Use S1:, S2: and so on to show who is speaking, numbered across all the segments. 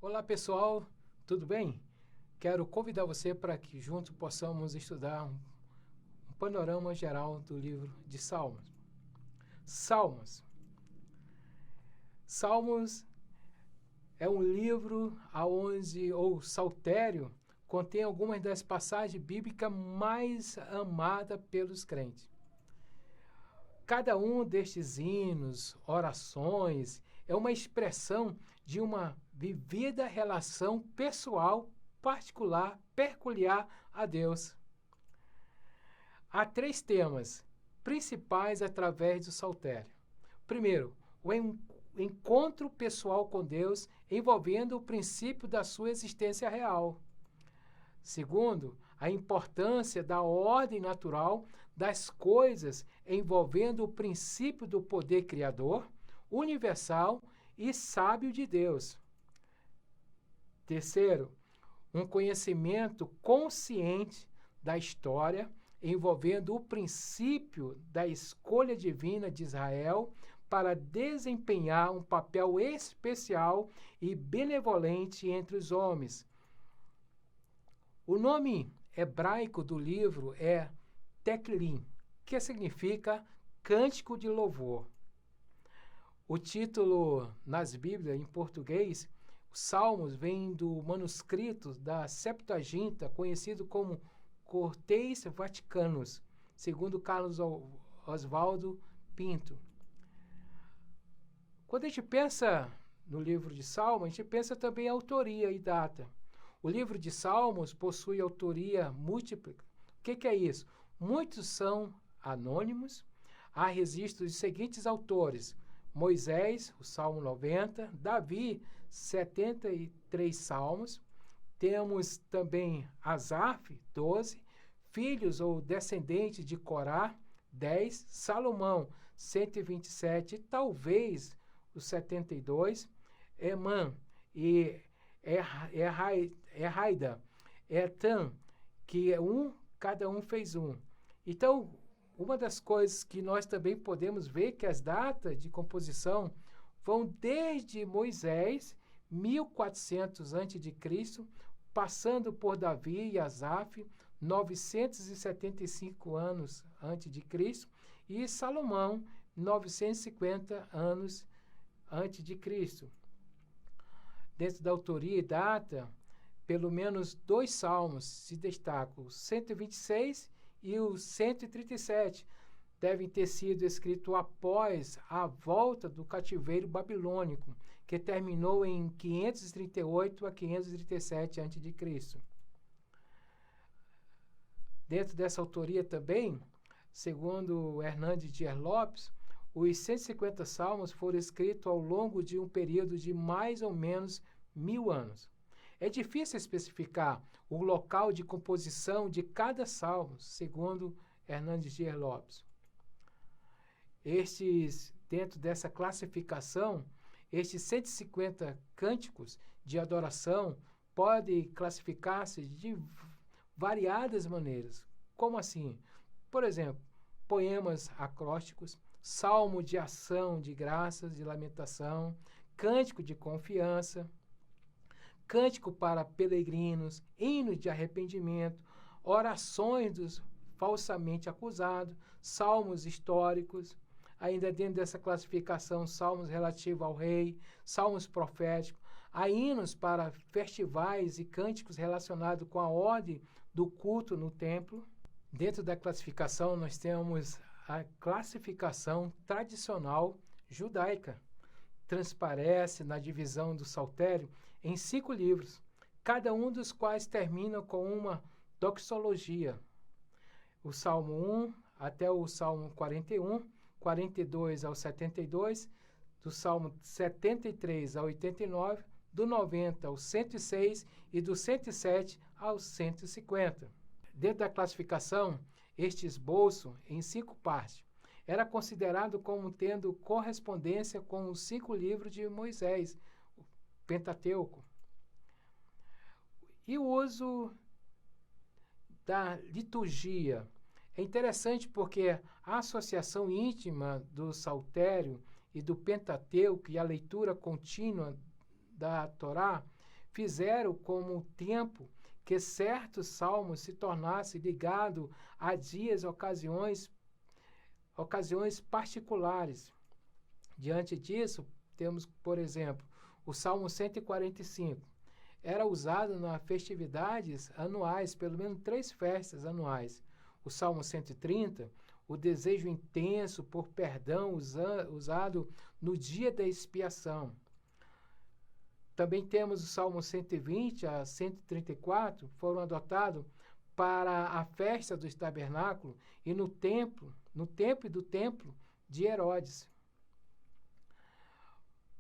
S1: Olá pessoal, tudo bem? Quero convidar você para que juntos possamos estudar um panorama geral do livro de Salmos. Salmos. Salmos é um livro ou saltério, contém algumas das passagens bíblicas mais amadas pelos crentes. Cada um destes hinos, orações, é uma expressão de uma vivida relação pessoal, particular, peculiar a Deus. Há três temas principais através do saltério. Primeiro, o encontro pessoal com Deus, envolvendo o princípio da sua existência real. Segundo, a importância da ordem natural das coisas, envolvendo o princípio do poder criador, universal e sábio de Deus. Terceiro, um conhecimento consciente da história, envolvendo o princípio da escolha divina de Israel para desempenhar um papel especial e benevolente entre os homens. O nome hebraico do livro é Teclim, que significa Cântico de Louvor. O título nas Bíblias, em português, os Salmos, vem do manuscrito da Septuaginta, conhecido como Corteis Vaticanus, segundo Carlos Oswaldo Pinto. Quando a gente pensa no livro de Salmos, a gente pensa também em autoria e data. O livro de Salmos possui autoria múltipla. O que é isso? Muitos são anônimos. Há registros de seguintes autores: Moisés, o Salmo 90, Davi, 73 salmos. Temos também Asaf, 12, filhos ou descendentes de Corá, 10, Salomão, 127, talvez os 72, Emã e Raida, Etan, que é cada um fez um. Então, uma das coisas que nós também podemos ver que as datas de composição vão desde Moisés, 1400 a.C., passando por Davi e Asaf, 975 anos antes de Cristo, e Salomão, 950 anos antes de Cristo. Dentro da autoria e data, pelo menos dois salmos se destacam, o 126 e o 137, devem ter sido escritos após a volta do cativeiro babilônico, que terminou em 538 a 537 a.C. Dentro dessa autoria também, segundo Hernandes Dias Lopes, os 150 salmos foram escritos ao longo de um período de mais ou menos 1000 anos. É difícil especificar o local de composição de cada salmo, segundo Hernandes Dias Lopes. Dentro dessa classificação, estes 150 cânticos de adoração podem classificar-se de variadas maneiras. Como assim? Por exemplo, poemas acrósticos, salmo de ação, de graças, de lamentação, cântico de confiança, cântico para peregrinos, hino de arrependimento, orações dos falsamente acusados, salmos históricos, ainda dentro dessa classificação, salmos relativos ao rei, salmos proféticos, há hinos para festivais e cânticos relacionados com a ordem do culto no templo. Dentro da classificação, nós temos a classificação tradicional judaica. Transparece na divisão do saltério em 5 livros, cada um dos quais termina com uma doxologia. O Salmo 1 até o Salmo 41, 42 ao 72, do Salmo 73 ao 89, do 90 ao 106 e do 107 ao 150. Dentro da classificação, este esboço, em 5 partes, era considerado como tendo correspondência com os 5 livros de Moisés, o Pentateuco. E o uso da liturgia é interessante porque a associação íntima do saltério e do Pentateuco e a leitura contínua da Torá fizeram como o tempo que certos salmos se tornassem ligados a dias, ocasiões particulares. Diante disso, temos, por exemplo, o Salmo 145. Era usado nas festividades anuais, pelo menos 3 festas anuais. O Salmo 130, o desejo intenso por perdão usado no dia da expiação. Também temos o Salmo 120 a 134, foram adotados para a festa dos tabernáculos e no templo e do templo de Herodes.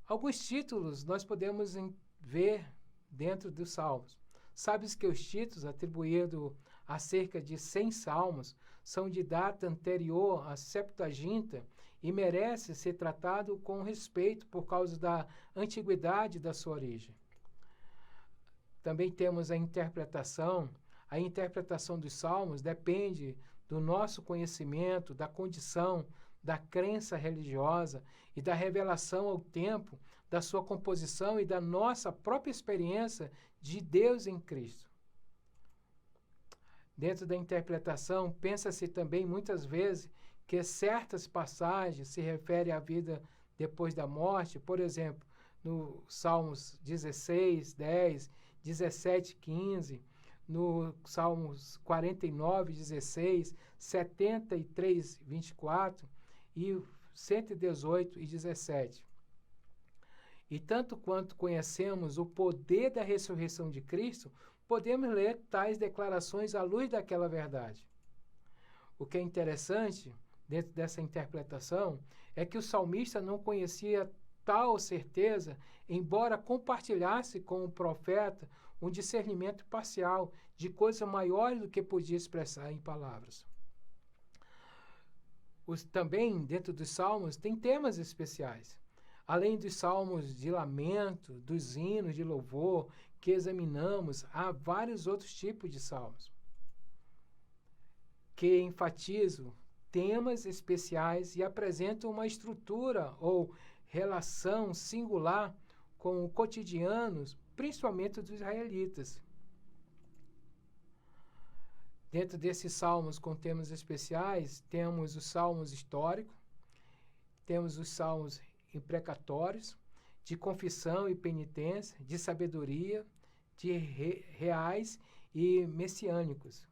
S1: Alguns títulos nós podemos ver dentro dos salmos. Sabes que os títulos atribuídos a cerca de 100 salmos são de data anterior à Septuaginta e merecem ser tratados com respeito por causa da antiguidade da sua origem. Também temos a interpretação. A interpretação dos salmos depende do nosso conhecimento, da condição, da crença religiosa e da revelação ao tempo da sua composição e da nossa própria experiência de Deus em Cristo. Dentro da interpretação, pensa-se também muitas vezes que certas passagens se referem à vida depois da morte, por exemplo, no Salmos 16, 10, 17, 15, no Salmos 49, 16, 73, 24 e 118 e 17. E tanto quanto conhecemos o poder da ressurreição de Cristo, podemos ler tais declarações à luz daquela verdade. O que é interessante dentro dessa interpretação é que o salmista não conhecia tal certeza, embora compartilhasse com o profeta um discernimento parcial de coisas maiores do que podia expressar em palavras. Também, dentro dos salmos, tem temas especiais. Além dos salmos de lamento, dos hinos de louvor que examinamos, há vários outros tipos de salmos que enfatizam temas especiais e apresentam uma estrutura ou relação singular com o cotidiano, principalmente dos israelitas. Dentro desses salmos com temas especiais, temos os salmos históricos, temos os salmos imprecatórios, de confissão e penitência, de sabedoria, de reais e messiânicos.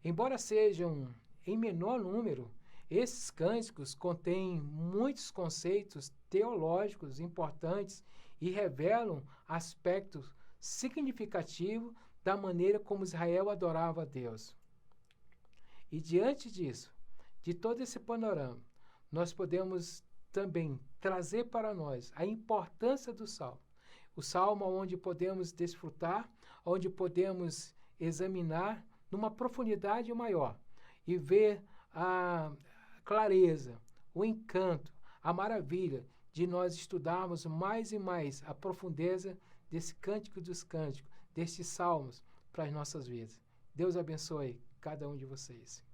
S1: Embora sejam em menor número, esses cânticos contêm muitos conceitos teológicos importantes e revelam aspectos significativos da maneira como Israel adorava a Deus. E diante disso, de todo esse panorama, nós podemos também trazer para nós a importância do Salmo. O Salmo onde podemos desfrutar, onde podemos examinar numa profundidade maior e ver a clareza, o encanto, a maravilha de nós estudarmos mais e mais a profundeza desse cântico dos cânticos, destes salmos para as nossas vidas. Deus abençoe cada um de vocês.